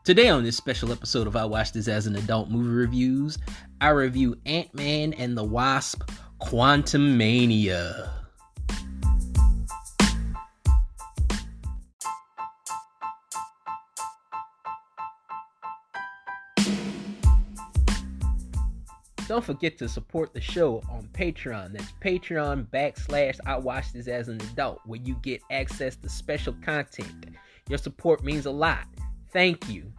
Today on this special episode of I Watched This as an Adult Movie Reviews, I review Ant-Man and the Wasp Quantumania. Don't forget to support the show on Patreon. That's Patreon / I Watched This as an Adult, where you get access to special content. Your support means a lot. Thank you.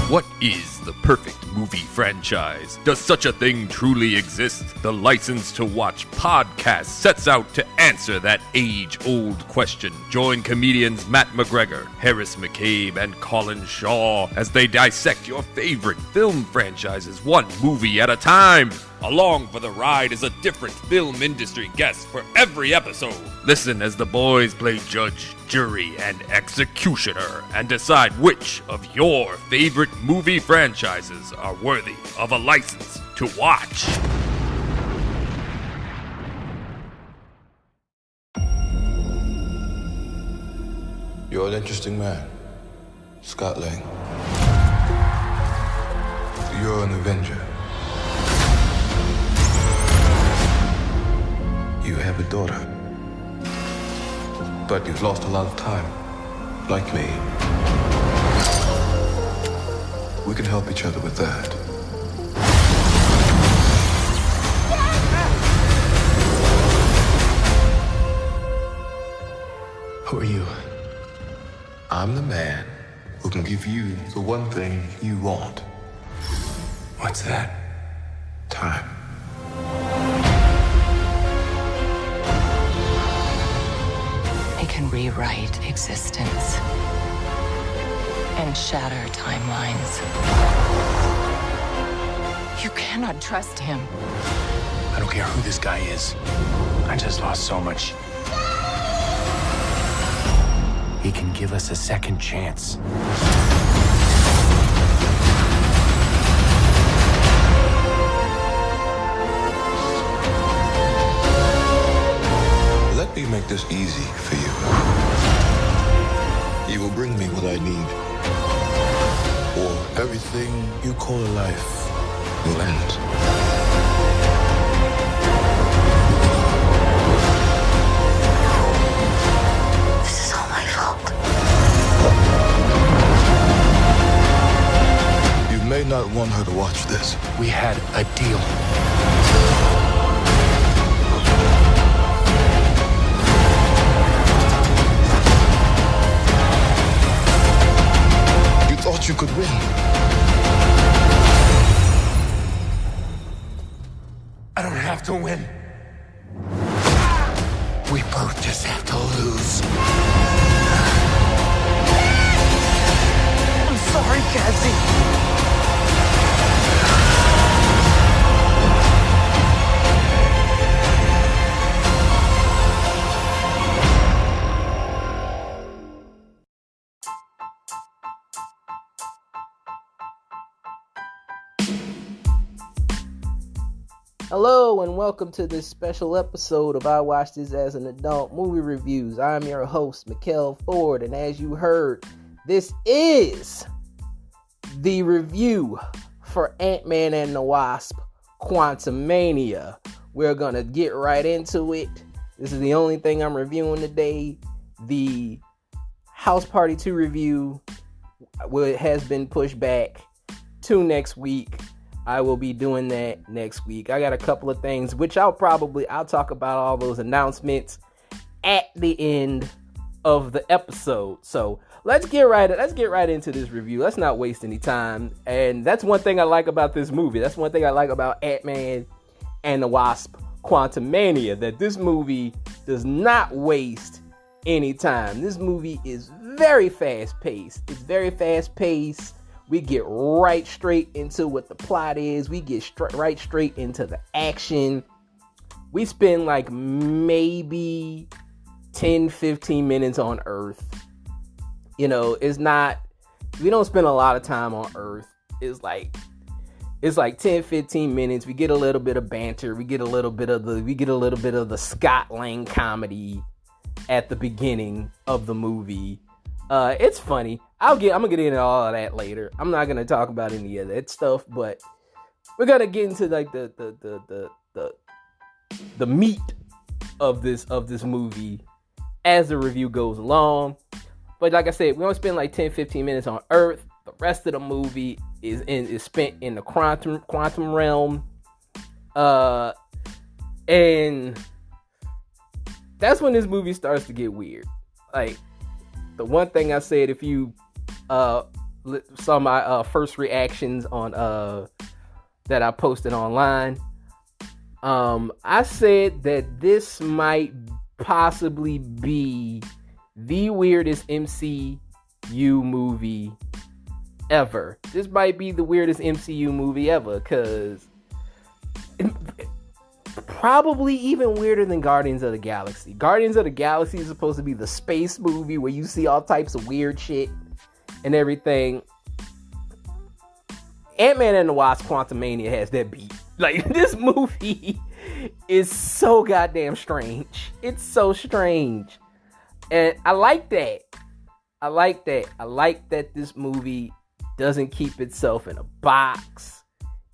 What is the perfect movie franchise? Does such a thing truly exist? The License to Watch podcast sets out to answer that age-old question. Join comedians Matt McGregor, Harris McCabe, and Colin Shaw as they dissect your favorite film franchises one movie at a time. Along for the ride is a different film industry guest for every episode. Listen as the boys play judge, jury, and executioner and decide which of your favorite movie franchises are worthy of a license to watch. You're an interesting man, Scott Lang. You're an Avenger. You have a daughter. But you've lost a lot of time, like me. We can help each other with that. Who are you? I'm the man who can give you the one thing you want. What's that? Time. It can rewrite existence and shatter timelines. You cannot trust him. I don't care who this guy is. I just lost so much. He can give us a second chance. Let me make this easy for you. You will bring me what I need, or everything you call a life will end. This is all my fault. You may not want her to watch this. We had a deal. Thought you could win. I don't have to win. We both just have to lose. I'm sorry, Cassie. Hello and welcome to this special episode of I Watched This as an Adult Movie Reviews. I'm your host, Mikkel Ford, and as you heard, this is the review for Ant-Man and the Wasp Quantumania. We're gonna get right into it. This is the only thing I'm reviewing today. The House Party 2 review has been pushed back to next week. I will be doing that next week. I got a couple of things, which I'll talk about all those announcements at the end of the episode. So let's get right into this review. Let's not waste any time. And that's one thing I like about this movie. That's one thing I like about Ant-Man and the Wasp Quantumania, that this movie does not waste any time. This movie is very fast-paced. It's very fast-paced. We get right straight into what the plot is. We get right straight into the action. We spend like maybe 10-15 minutes on Earth. You know, we don't spend a lot of time on Earth. It's like 10-15 minutes. We get a little bit of banter. We get a little bit of the Scott Lang comedy. at the beginning of the movie. It's funny. I'm gonna get into all of that later. I'm not gonna talk about any of that stuff, but we're gonna get into like the meat of this movie as the review goes along. But like I said, we only spend like 10-15 minutes on Earth. The rest of the movie is spent in the quantum realm. And that's when this movie starts to get weird. Like, the one thing I said, if you saw my first reactions on that I posted online, I said that this might possibly be the weirdest MCU movie ever. This might be the weirdest MCU movie ever, because probably even weirder than Guardians of the Galaxy. Guardians of the Galaxy is supposed to be the space movie where you see all types of weird shit and everything. Ant-Man and the Wasp Quantumania has that beat. Like, this movie is so goddamn strange. It's so strange. And I like that. I like that this movie doesn't keep itself in a box.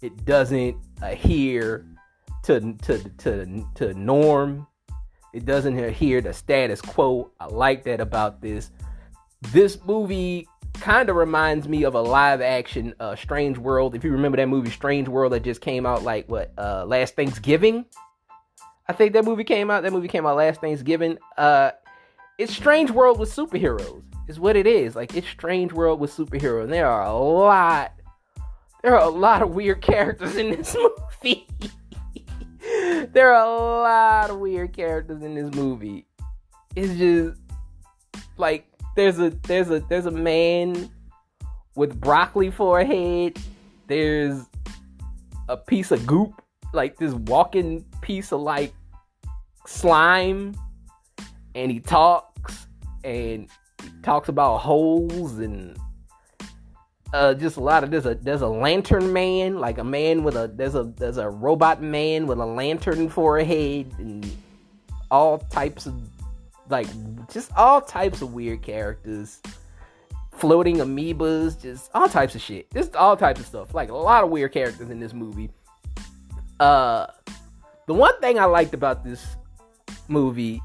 It doesn't adhere to norm. It doesn't adhere to status quo. I like that about this. This movie kind of reminds me of a live action Strange World. If you remember that movie Strange World that just came out like last Thanksgiving. I think that movie came out last Thanksgiving. It's Strange World with superheroes is what it is. Like, it's Strange World with superheroes. And there are a lot of weird characters in this movie. There are a lot of weird characters in this movie. It's just like there's a man with broccoli for a head. There's a piece of goop, like this walking piece of like slime, and he talks about holes and just a lot of there's a lantern man, like a man with there's a robot man with a lantern for a head, and all types of weird characters, floating amoebas, just all types of shit, just all types of stuff. Like, a lot of weird characters in this movie. The one thing I liked about this movie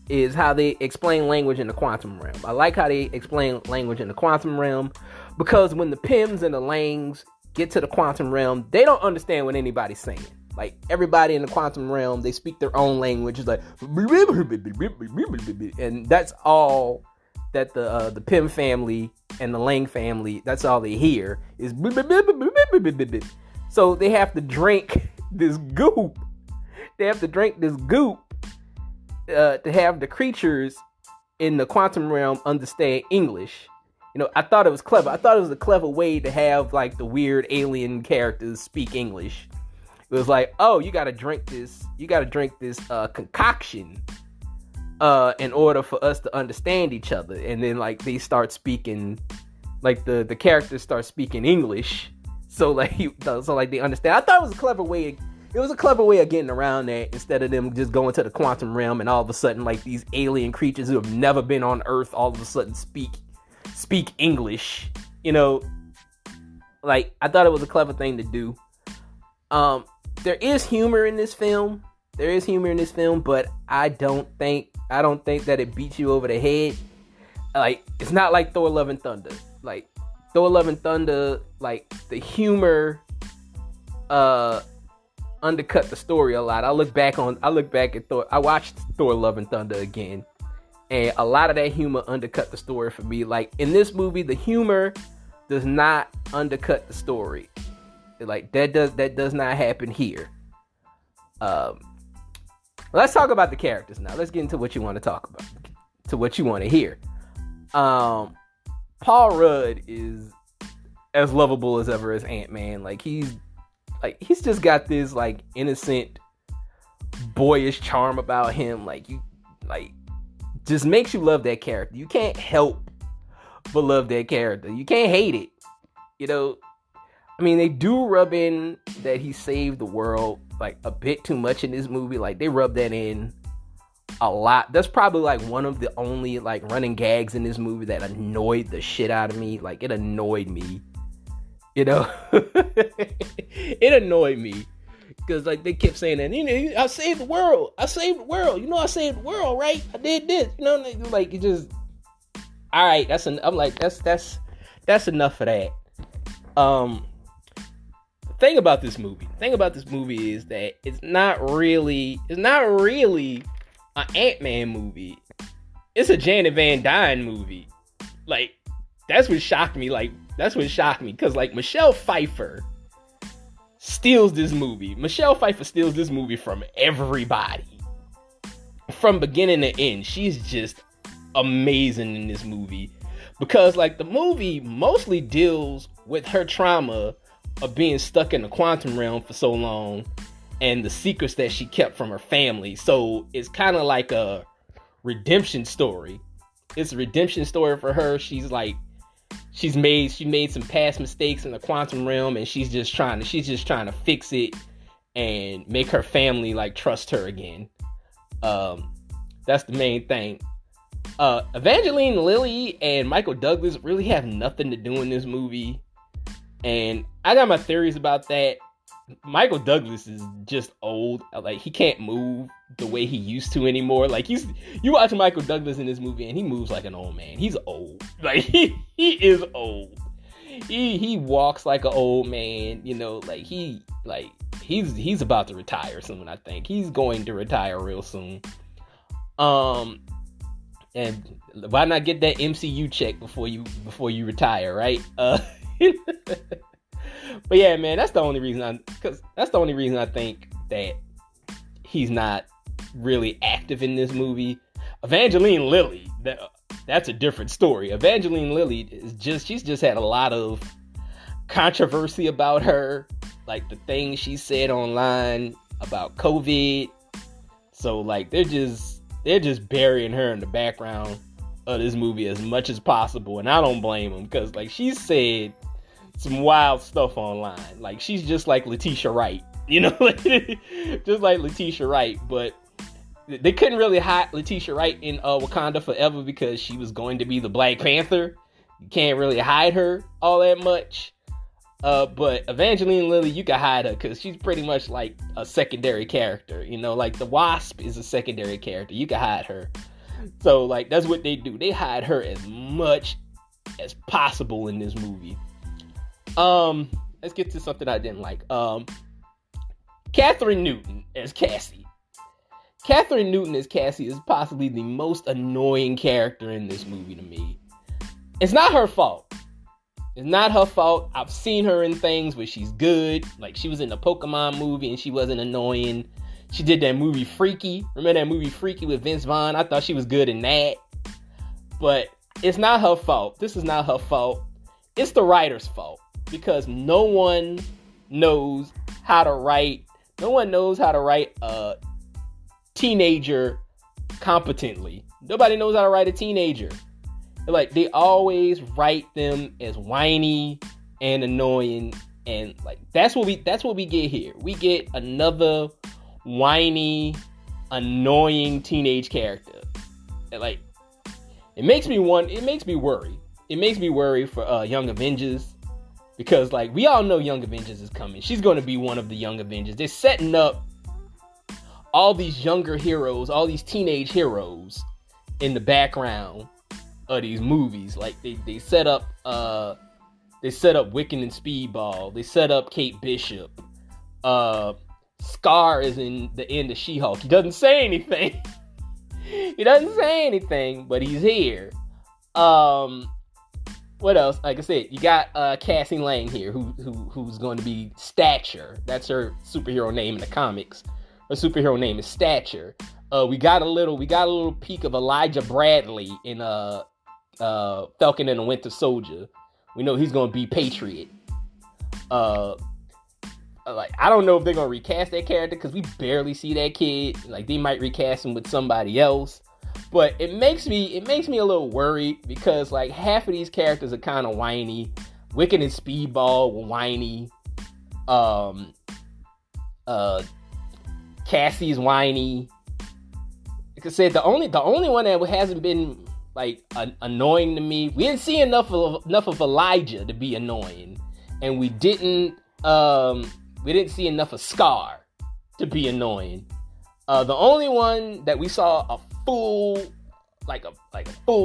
is how they explain language in the quantum realm. I like how they explain language in the quantum realm, because when the Pims and the Langs get to the quantum realm, they don't understand what anybody's saying. Like, everybody in the quantum realm, they speak their own language. It's like, and that's all that the Pym family and the Lang family, that's all they hear is. So they have to drink this goop. To have the creatures in the quantum realm understand English. You know, I thought it was clever. I thought it was a clever way to have like the weird alien characters speak English. It was like, oh, you gotta drink this concoction in order for us to understand each other. And then like they start speaking, like the characters start speaking English. So like they understand. I thought it was a clever way. It was a clever way of getting around that, instead of them just going to the quantum realm and all of a sudden like these alien creatures who have never been on Earth all of a sudden speak English. You know, like, I thought it was a clever thing to do. There is humor in this film. But I don't think that it beats you over the head. Like, it's not like Thor: Love and Thunder. Like, Thor: Love and Thunder, like, the humor undercut the story a lot. I look back at Thor. I watched Thor: Love and Thunder again, and a lot of that humor undercut the story for me. Like, in this movie, the humor does not undercut the story. Like, that does not happen here. Let's talk about the characters now. Let's get into what you want to talk about, to what you want to hear. Paul Rudd is as lovable as ever as Ant-Man. Like, he's just got this like innocent, boyish charm about him. Just makes you love that character. You can't help but love that character. You can't hate it. You know, I mean, they do rub in that he saved the world like a bit too much in this movie. Like, they rub that in a lot. That's probably like one of the only like running gags in this movie that annoyed the shit out of me. Like, it annoyed me, you know. It annoyed me because like they kept saying that, you know, I saved the world, I saved the world, you know, I saved the world, right? I did this, you know, like it just, all right, I'm like, that's enough of that. The thing about this movie is that it's not really an Ant-Man movie. It's a Janet Van Dyne movie. Like, that's what shocked me. Because like Michelle Pfeiffer steals this movie. Michelle Pfeiffer steals this movie from everybody. From beginning to end. She's just amazing in this movie. Because like the movie mostly deals with her trauma of being stuck in the quantum realm for so long and the secrets that she kept from her family. So it's kind of like a redemption story. It's a redemption story for her. She made some past mistakes in the quantum realm, and she's just trying to fix it and make her family like trust her again. That's the main thing. Evangeline Lilly and Michael Douglas really have nothing to do in this movie. And I got my theories about that. Michael Douglas is just old. Like, he can't move the way he used to anymore. Like, you watch Michael Douglas in this movie and he moves like an old man. He's old. Like, he is old. He walks like an old man, you know, like he's about to retire soon, I think. He's going to retire real soon. And why not get that MCU check before you retire, right? But yeah, man, that's the only reason I think that he's not really active in this movie. Evangeline Lilly, that's a different story. Evangeline Lilly she's just had a lot of controversy about her, like the things she said online about COVID. So like they're just burying her in the background of this movie as much as possible, and I don't blame them, because like she said some wild stuff online. Like, she's just like Letitia Wright, you know, just like Letitia Wright. But they couldn't really hide Letitia Wright in Wakanda Forever because she was going to be the Black Panther. You can't really hide her all that much. But Evangeline Lilly, you can hide her because she's pretty much like a secondary character. You know, like the Wasp is a secondary character. You can hide her. So like that's what they do. They hide her as much as possible in this movie. Let's get to something I didn't like. Catherine Newton as Cassie. Catherine Newton as Cassie is possibly the most annoying character in this movie to me. It's not her fault. It's not her fault. I've seen her in things where she's good. Like, she was in the Pokemon movie and she wasn't annoying. She did that movie Freaky. Remember that movie Freaky with Vince Vaughn? I thought she was good in that. But it's not her fault. This is not her fault. It's the writer's fault. Because no one knows how to write a teenager competently. Nobody knows how to write a teenager. Like, they always write them as whiny and annoying, and like that's what we get here. We get another whiny, annoying teenage character. And like, it makes me worry. It makes me worry for Young Avengers. Because, like, we all know Young Avengers is coming. She's going to be one of the Young Avengers. They're setting up all these younger heroes, all these teenage heroes in the background of these movies. Like, they set up Wiccan and Speedball. They set up Kate Bishop. Scar is in the end of She-Hulk. He doesn't say anything. But he's here. What else? Like I said, you got Cassie Lang here, who's going to be Stature. That's her superhero name in the comics. Her superhero name is Stature. We got a little peek of Elijah Bradley in Falcon and the Winter Soldier. We know he's going to be Patriot. Like, I don't know if they're going to recast that character because we barely see that kid. Like, they might recast him with somebody else. But it makes me a little worried because like half of these characters are kind of whiny. Wiccan and Speedball were whiny. Cassie's whiny. like I said, the only one that hasn't been like annoying to me. We didn't see enough of Elijah to be annoying, and we didn't see enough of Scar to be annoying. The only one that we saw a full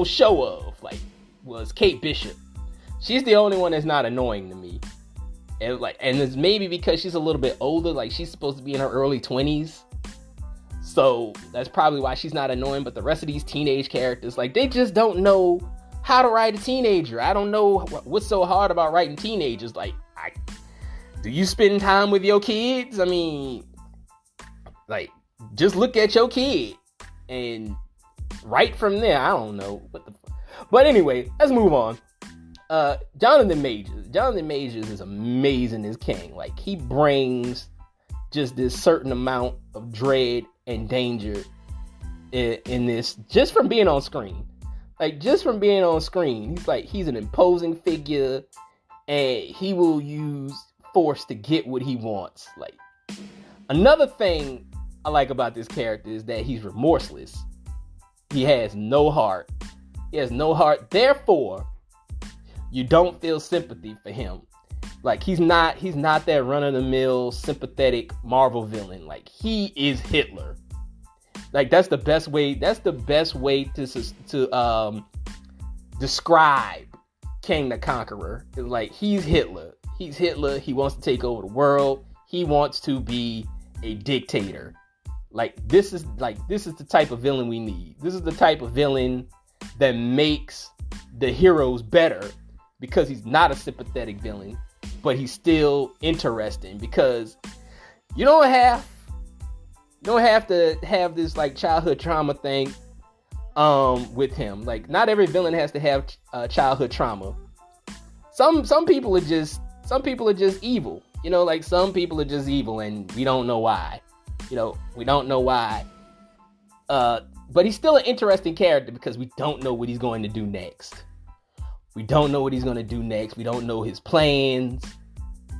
show of was Kate Bishop. She's the only one that's not annoying to me, and it's maybe because she's a little bit older. Like, she's supposed to be in her early 20s. So that's probably why she's not annoying. But the rest of these teenage characters, like, they just don't know how to write a teenager. I don't know what's so hard about writing teenagers. Like, do you spend time with your kids? I mean, like, just look at your kid and write from there. I don't know what the. But anyway, let's move on. Jonathan Majors is amazing as King. Like, he brings just this certain amount of dread and danger in this, just from being on screen. Like, just from being on screen, he's an imposing figure, and he will use force to get what he wants. Like, another thing I like about this character is that he's remorseless. He has no heart. Therefore, you don't feel sympathy for him. Like, he's not that run-of-the-mill sympathetic Marvel villain. Like, he is Hitler. Like, that's the best way to describe King the Conqueror. It's like, he's Hitler. He wants to take over the world. He wants to be a dictator. This is the type of villain we need. This is the type of villain that makes the heroes better, because he's not a sympathetic villain, but he's still interesting, because you don't have to have this like childhood trauma thing with him. Like, not every villain has to have childhood trauma. Some people are just evil. You know, like, some people are just evil, and we don't know why. But he's still an interesting character, because we don't know what he's going to do next. We don't know his plans.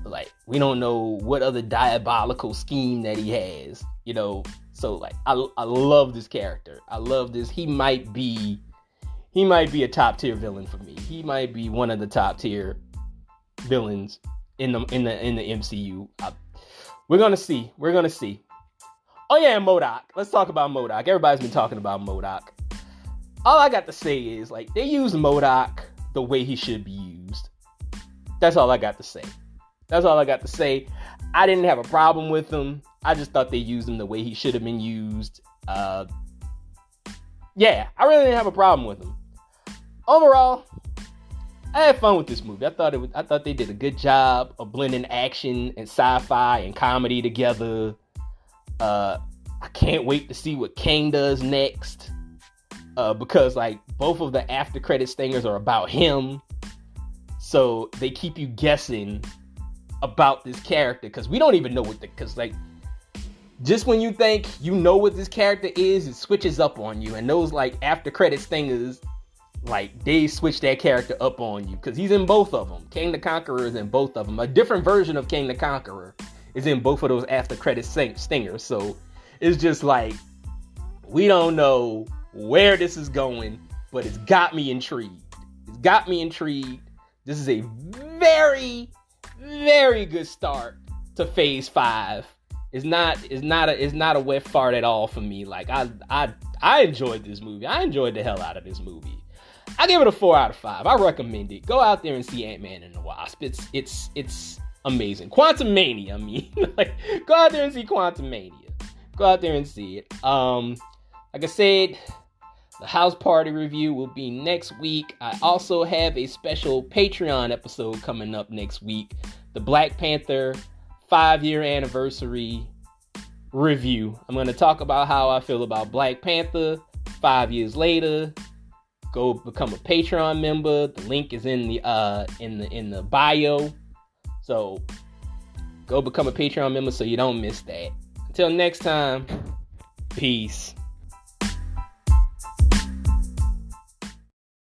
Like, we don't know what other diabolical scheme that he has, you know. So, like, I love this character. I love this. He might be a top tier villain for me. He might be one of the top tier villains in the MCU. We're gonna see. Oh yeah, MODOK. Let's talk about MODOK. Everybody's been talking about MODOK. All I got to say is, like, they use MODOK the way he should be used. That's all I got to say. I didn't have a problem with him. I just thought they used him the way he should have been used. Yeah, I really didn't have a problem with him. Overall, I had fun with this movie. I thought they did a good job of blending action and sci-fi and comedy together. I can't wait to see what King does next. Because, like, both of the after credit stingers are about him. So they keep you guessing about this character, because we don't even know because, like, just when you think you know what this character is, it switches up on you. And those, like, after credit stingers, like, they switch that character up on you, because he's in both of them. King the Conqueror is in both of them. A different version of King the Conqueror is in both of those after credit stingers. So it's just like, we don't know where this is going, but it's got me intrigued. This is a very, very good start to Phase 5. It's not a wet fart at all for me. Like, I enjoyed this movie. I enjoyed the hell out of this movie. I give it a 4 out of 5. I recommend it. Go out there and see Ant-Man and the Wasp. It's amazing. Quantumania, I mean. Like, go out there and see Quantumania. Go out there and see it. Like I said, the house party review will be next week. I also have a special Patreon episode coming up next week. The Black Panther 5-year anniversary review. I'm going to talk about how I feel about Black Panther 5 years later. Go become a Patreon member. The link is in the bio. So go become a Patreon member so you don't miss that. Until next time, peace.